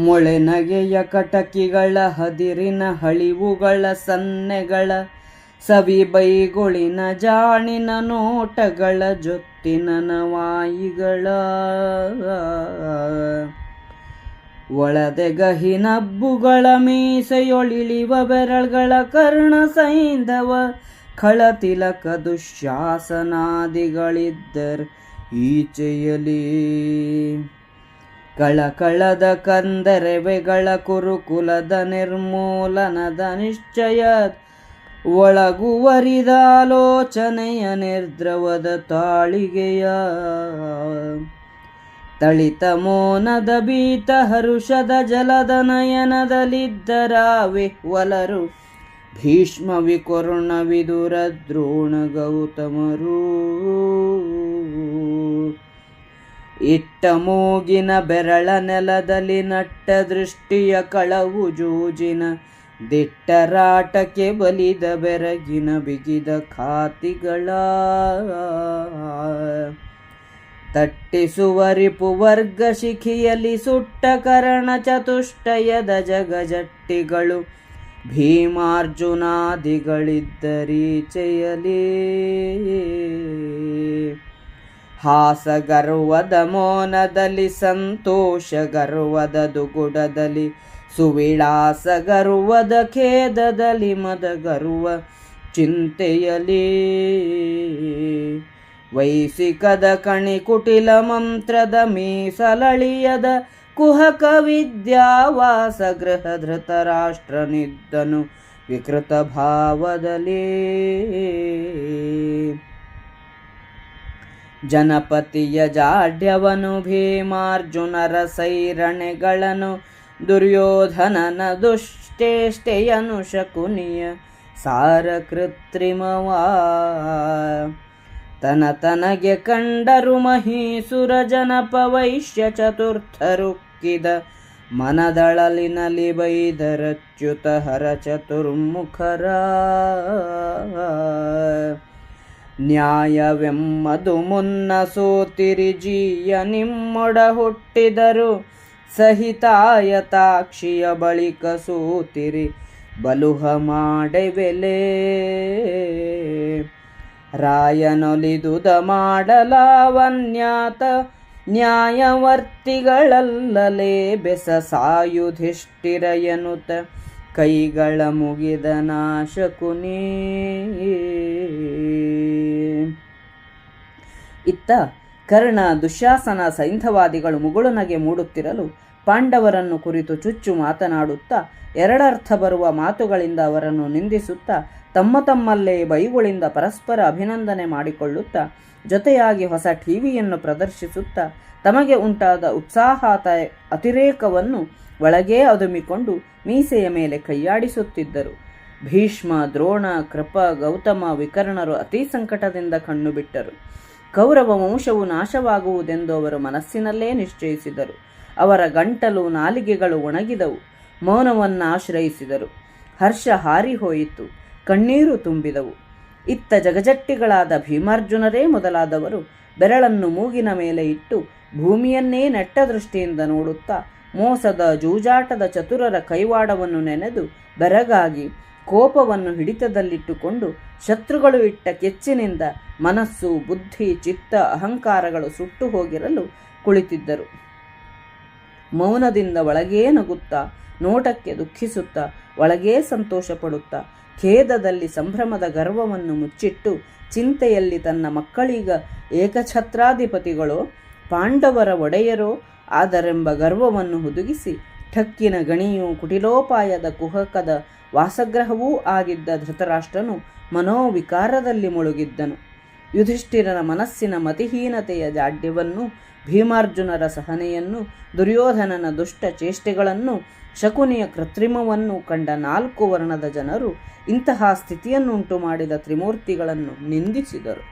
ಮೊಳೆನಗೆಯ ಕಟಕಿಗಳ ಹದಿರಿನ ಹಳಿವುಗಳ ಸನ್ನೆಗಳ ಸವಿ ಬೈಗುಳಿನ ಜಾಣಿನ ನೋಟಗಳ ಜೊತ್ತಿನ ನವಾಯಿಗಳ ಒಳದೆಗಹಿನಬ್ಬುಗಳ ಮೀಸೆಯೊಳಿಳಿವ ಬೆರಳ್ಗಳ ಕರ್ಣ ಸೈಂಧವ ಖಳತಿಲಕ ದುಶ್ಯಾಸನಾದಿಗಳಿದ್ದರ್ ಈಚೆಯಲಿ ಕಳಕಳದ ಕಂದರೆವೆಗಳ ಕುರುಕುಲದ ನಿರ್ಮೂಲನದ ನಿಶ್ಚಯ ಒಳಗುವರಿದಾಲೋಚನೆಯ ನಿರ್ದ್ರವದ ತಾಳಿಗೆಯ ತಳಿತ ಮೋನದ ಭೀತ ಹರುಷದ ಜಲದ ನಯನದಲ್ಲಿದ್ದರಾವೆ ವಲರು ಭೀಷ್ಮ ವಿಕುರ್ಣ ವಿದುರ ದ್ರೋಣ ಗೌತಮರು ಇಟ್ಟ ಮೂಗಿನ ಬೆರಳ ನೆಲದಲ್ಲಿ ನಟ್ಟ ದೃಷ್ಟಿಯ ಕಳವು ಜೂಜಿನ ದಿಟ್ಟರಾಟಕ್ಕೆ ಬಲಿದ ಬೆರಗಿನ ಬಿಗಿದ ಖಾತಿಗಳ ತಟ್ಟಿಸುವ ರಿಪುವರ್ಗ ಶಿಖಿಯಲ್ಲಿ ಸುಟ್ಟ ಕರ್ಣ ಚತುಷ್ಟಯದ ಜಗಜಟ್ಟಿಗಳು ಭೀಮಾರ್ಜುನಾದಿಗಳಿದ್ದರೀಚೆಯಲಿ ಹಾಸಗರ್ವದ ಮೋನದಲ್ಲಿ ಸಂತೋಷ ಗರ್ವದ ದುಗುಡದಲ್ಲಿ ಸುವಿಳಾಸ ಗರ್ವದ ಖೇದದಲ್ಲಿ ಮದಗರ್ವ ಚಿಂತೆಯಲಿ ವೈಸಿಕದ ಕಣಿ ಕುಟಿಲ ಮಂತ್ರದ ಮೀಸಲಳಿಯದ ಕುಹಕ ವಿದ್ಯಾವಾಸ ಗೃಹ ಧೃತರಾಷ್ಟ್ರನಿದ್ದನು ವಿಕೃತ ಭಾವದಲ್ಲಿ ಜನಪತಿಯ ಜಾಡ್ಯವನು ಭೀಮಾರ್ಜುನರ ಸೈರಣೆಗಳನ್ನು ದುರ್ಯೋಧನನ ದುಷ್ಟೇಷ್ಟೆಯನು ಶಕುನಿಯ ಸಾರ ಕೃತ್ರಿಮವಾ ತನಗೆ ಕಂಡರು ಮಹೀಸುರ ಜನಪ ವೈಶ್ಯ ಚತುರ್ಥರುಕ್ಕಿದ ಮನದಳಲಿನಲ್ಲಿ ಬೈದರಚ್ಯುತ ಹರ ಚತುರ್ಮುಖರ ನ್ಯಾಯವೆಮ್ಮದು ಮುನ್ನ ಸೋತಿರಿ ಜೀಯ ನಿಮ್ಮೊಡ ಹುಟ್ಟಿದರು ಸಹಿತಾಯತಾಕ್ಷಿಯ ಬಳಿಕ ಸೋತಿರಿ ಬಲುಹ ಮಾಡೆವೆಲೆ ರಾಯನೊಲಿದುದ ಮಾಡಲಾವನ್ಯಾತ ನ್ಯಾಯವರ್ತಿಗಳಲ್ಲಲೇ ಬೆಸ ಸಾಯುಧಿಷ್ಠಿರ ಎನ್ನುತ್ತ ಕೈಗಳ ಮುಗಿದ ನಾಶಕುನಿ. ಇತ್ತ ಕರ್ಣ ದುಶ್ಯಾಸನ ಸೈಂಧವಾದಿಗಳು ಮುಗುಳುನಗೆ ಮೂಡುತ್ತಿರಲು ಪಾಂಡವರನ್ನು ಕುರಿತು ಚುಚ್ಚು ಮಾತನಾಡುತ್ತಾ ಎರಡರ್ಥ ಬರುವ ಮಾತುಗಳಿಂದ ಅವರನ್ನು ನಿಂದಿಸುತ್ತಾ ತಮ್ಮಲ್ಲೇ ಬೈಗುಳಿಂದ ಪರಸ್ಪರ ಅಭಿನಂದನೆ ಮಾಡಿಕೊಳ್ಳುತ್ತಾ ಜೊತೆಯಾಗಿ ಹೊಸ ಟಿವಿಯನ್ನು ಪ್ರದರ್ಶಿಸುತ್ತಾ ತಮಗೆ ಉಂಟಾದ ಉತ್ಸಾಹಾತ ಅತಿರೇಕವನ್ನು ಒಳಗೇ ಅದುಮಿಕೊಂಡು ಮೀಸೆಯ ಮೇಲೆ ಕೈಯಾಡಿಸುತ್ತಿದ್ದರು. ಭೀಷ್ಮ, ದ್ರೋಣ, ಕೃಪ, ಗೌತಮ, ವಿಕರ್ಣರು ಅತೀ ಸಂಕಟದಿಂದ ಕಣ್ಣು ಬಿಟ್ಟರು. ಕೌರವ ವಂಶವು ನಾಶವಾಗುವುದೆಂದು ಅವರು ಮನಸ್ಸಿನಲ್ಲೇ ನಿಶ್ಚಯಿಸಿದರು. ಅವರ ಗಂಟಲು ನಾಲಿಗೆಗಳು ಒಣಗಿದವು. ಮೌನವನ್ನಾಶ್ರಯಿಸಿದರು. ಹರ್ಷ ಹಾರಿಹೋಯಿತು. ಕಣ್ಣೀರು ತುಂಬಿದವು. ಇತ್ತ ಜಗಜಟ್ಟಿಗಳಾದ ಭೀಮಾರ್ಜುನರೇ ಮೊದಲಾದವರು ಬೆರಳನ್ನು ಮೂಗಿನ ಮೇಲೆ ಇಟ್ಟು ಭೂಮಿಯನ್ನೇ ನೆಟ್ಟ ದೃಷ್ಟಿಯಿಂದ ನೋಡುತ್ತಾ ಮೋಸದ ಜೂಜಾಟದ ಚತುರರ ಕೈವಾಡವನ್ನು ನೆನೆದು ಬೆರಗಾಗಿ ಕೋಪವನ್ನು ಹಿಡಿತದಲ್ಲಿಟ್ಟುಕೊಂಡು ಶತ್ರುಗಳು ಇಟ್ಟ ಕೆಚ್ಚಿನಿಂದ ಮನಸ್ಸು, ಬುದ್ಧಿ, ಚಿತ್ತ, ಅಹಂಕಾರಗಳು ಸುಟ್ಟು ಹೋಗಿರಲು ಕುಳಿತಿದ್ದರು. ಮೌನದಿಂದ ಒಳಗೇ ನಗುತ್ತಾ, ನೋಟಕ್ಕೆ ದುಃಖಿಸುತ್ತಾ, ಒಳಗೇ ಸಂತೋಷ ಪಡುತ್ತಾ, ಖೇದದಲ್ಲಿ ಸಂಭ್ರಮದ ಗರ್ವವನ್ನು ಮುಚ್ಚಿಟ್ಟು ಚಿಂತೆಯಲ್ಲಿ ತನ್ನ ಮಕ್ಕಳೀಗ ಏಕಛತ್ರಾಧಿಪತಿಗಳೋ ಪಾಂಡವರ ಒಡೆಯರೋ ಆದರೆಂಬ ಗರ್ವವನ್ನು ಹುದುಗಿಸಿ ಠಕ್ಕಿನ ಗಣಿಯೂ ಕುಟಿಲೋಪಾಯದ ಕುಹಕದ ವಾಸಗ್ರಹವೂ ಆಗಿದ್ದ ಧೃತರಾಷ್ಟ್ರನು ಮನೋವಿಕಾರದಲ್ಲಿ ಮುಳುಗಿದ್ದನು. ಯುಧಿಷ್ಠಿರನ ಮನಸ್ಸಿನ ಮತಿಹೀನತೆಯ ಜಾಡ್ಯವನ್ನು, ಭೀಮಾರ್ಜುನರ ಸಹನೆಯನ್ನು, ದುರ್ಯೋಧನನ ದುಷ್ಟ ಚೇಷ್ಟೆಗಳನ್ನು, ಶಕುನಿಯ ಕೃತ್ರಿಮವನ್ನು ಕಂಡ 4 ವರ್ಣದ ಜನರು ಇಂತಹ ಸ್ಥಿತಿಯನ್ನುಂಟು ಮಾಡಿದ ತ್ರಿಮೂರ್ತಿಗಳನ್ನು ನಿಂದಿಸಿದರು.